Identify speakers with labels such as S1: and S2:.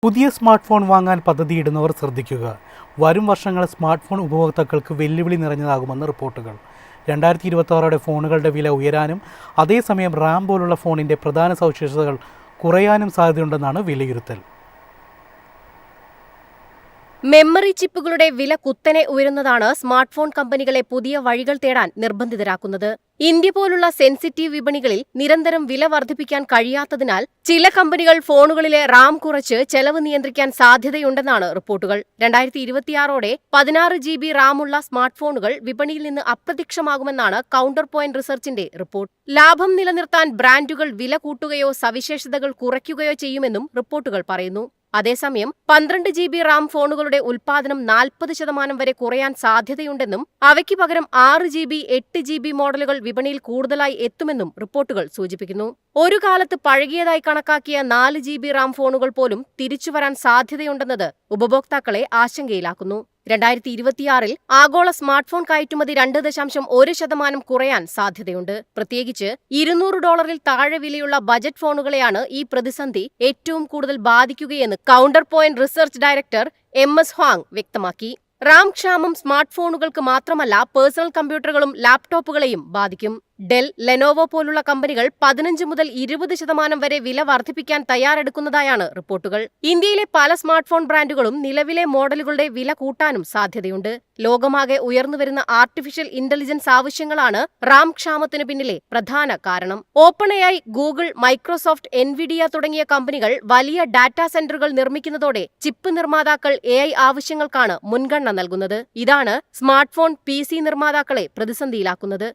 S1: പുതിയ smart phone വാങ്ങാൻ പദ്ധതിയിടുന്നവർ ശ്രദ്ധിക്കുക. വരും വർഷങ്ങൾ സ്മാർട്ട് ഫോൺ ഉപഭോക്താക്കൾക്ക് വെല്ലുവിളി നിറഞ്ഞതാകുമെന്ന് റിപ്പോർട്ടുകൾ. 2026 ഫോണുകളുടെ വില ഉയരാനും അതേസമയം റാം പോലുള്ള ഫോണിൻ്റെ പ്രധാന സവിശേഷതകൾ കുറയാനും സാധ്യതയുണ്ടെന്നാണ് വിലയിരുത്തൽ.
S2: മെമ്മറി ചിപ്പുകളുടെ വില കുത്തനെ ഉയരുന്നതാണ് സ്മാർട്ട് ഫോൺ കമ്പനികളെ പുതിയ വഴികൾ തേടാൻ നിർബന്ധിതരാക്കുന്നത്. ഇന്ത്യ പോലുള്ള സെൻസിറ്റീവ് വിപണികളിൽ നിരന്തരം വില വർദ്ധിപ്പിക്കാൻ കഴിയാത്തതിനാൽ ചില കമ്പനികൾ ഫോണുകളിലെ റാം കുറച്ച് ചെലവ് നിയന്ത്രിക്കാൻ സാധ്യതയുണ്ടെന്നാണ് റിപ്പോർട്ടുകൾ. 2026 16 GB റാമുള്ള സ്മാർട്ട് ഫോണുകൾ വിപണിയിൽ നിന്ന് അപ്രത്യക്ഷമാകുമെന്നാണ് കൗണ്ടർ പോയിന്റ് റിസർച്ചിന്റെ റിപ്പോർട്ട്. ലാഭം നിലനിർത്താൻ ബ്രാൻഡുകൾ വില കൂട്ടുകയോ സവിശേഷതകൾ കുറയ്ക്കുകയോ ചെയ്യുമെന്നും റിപ്പോർട്ടുകൾ പറയുന്നു. അതേസമയം 12 GB റാം ഫോണുകളുടെ ഉൽപ്പാദനം 40% വരെ കുറയാൻ സാധ്യതയുണ്ടെന്നും അവയ്ക്ക് പകരം 6 GB 8 GB മോഡലുകൾ വിപണിയിൽ കൂടുതലായി എത്തുമെന്നും റിപ്പോർട്ടുകൾ സൂചിപ്പിക്കുന്നു. ഒരു കാലത്ത് പഴകിയതായി കണക്കാക്കിയ 4 GB റാം ഫോണുകൾ പോലും തിരിച്ചുവരാൻ സാധ്യതയുണ്ടെന്നത് ഉപഭോക്താക്കളെ ആശങ്കയിലാക്കുന്നു. 2026 ആഗോള സ്മാർട്ട് ഫോൺ കയറ്റുമതി 2.1% കുറയാൻ സാധ്യതയുണ്ട്. പ്രത്യേകിച്ച് $200 താഴെ വിലയുള്ള ബജറ്റ് ഫോണുകളെയാണ് ഈ പ്രതിസന്ധി ഏറ്റവും കൂടുതൽ ബാധിക്കുകയെന്ന് counter point research director MS Hwang വ്യക്തമാക്കി. റാം ക്ഷാമം സ്മാർട്ട് ഫോണുകൾക്ക് മാത്രമല്ല പേഴ്സണൽ കമ്പ്യൂട്ടറുകളും ലാപ്ടോപ്പുകളെയും ബാധിക്കും. ഡെൽ, ലെനോവോ പോലുള്ള കമ്പനികൾ 15 മുതൽ 20% വരെ വില വർദ്ധിപ്പിക്കാൻ തയ്യാറെടുക്കുന്നതായാണ് റിപ്പോർട്ടുകൾ. ഇന്ത്യയിലെ പല സ്മാർട്ട് ഫോൺ ബ്രാൻഡുകളും നിലവിലെ മോഡലുകളുടെ വില കൂട്ടാനും സാധ്യതയുണ്ട്. ലോകമാകെ ഉയർന്നുവരുന്ന ആർട്ടിഫിഷ്യൽ ഇന്റലിജൻസ് ആവശ്യങ്ങളാണ് റാം ക്ഷാമത്തിന് പിന്നിലെ പ്രധാന കാരണം. Open AI, Google, Microsoft, Nvidia തുടങ്ങിയ കമ്പനികൾ വലിയ ഡാറ്റാ സെന്ററുകൾ നിർമ്മിക്കുന്നതോടെ ചിപ്പ് നിർമ്മാതാക്കൾ AI ആവശ്യങ്ങൾക്കാണ് മുൻഗണന നൽകുന്നത്. ഇതാണ് സ്മാർട്ട് ഫോൺ PC നിർമ്മാതാക്കളെ പ്രതിസന്ധിയിലാക്കുന്നത്.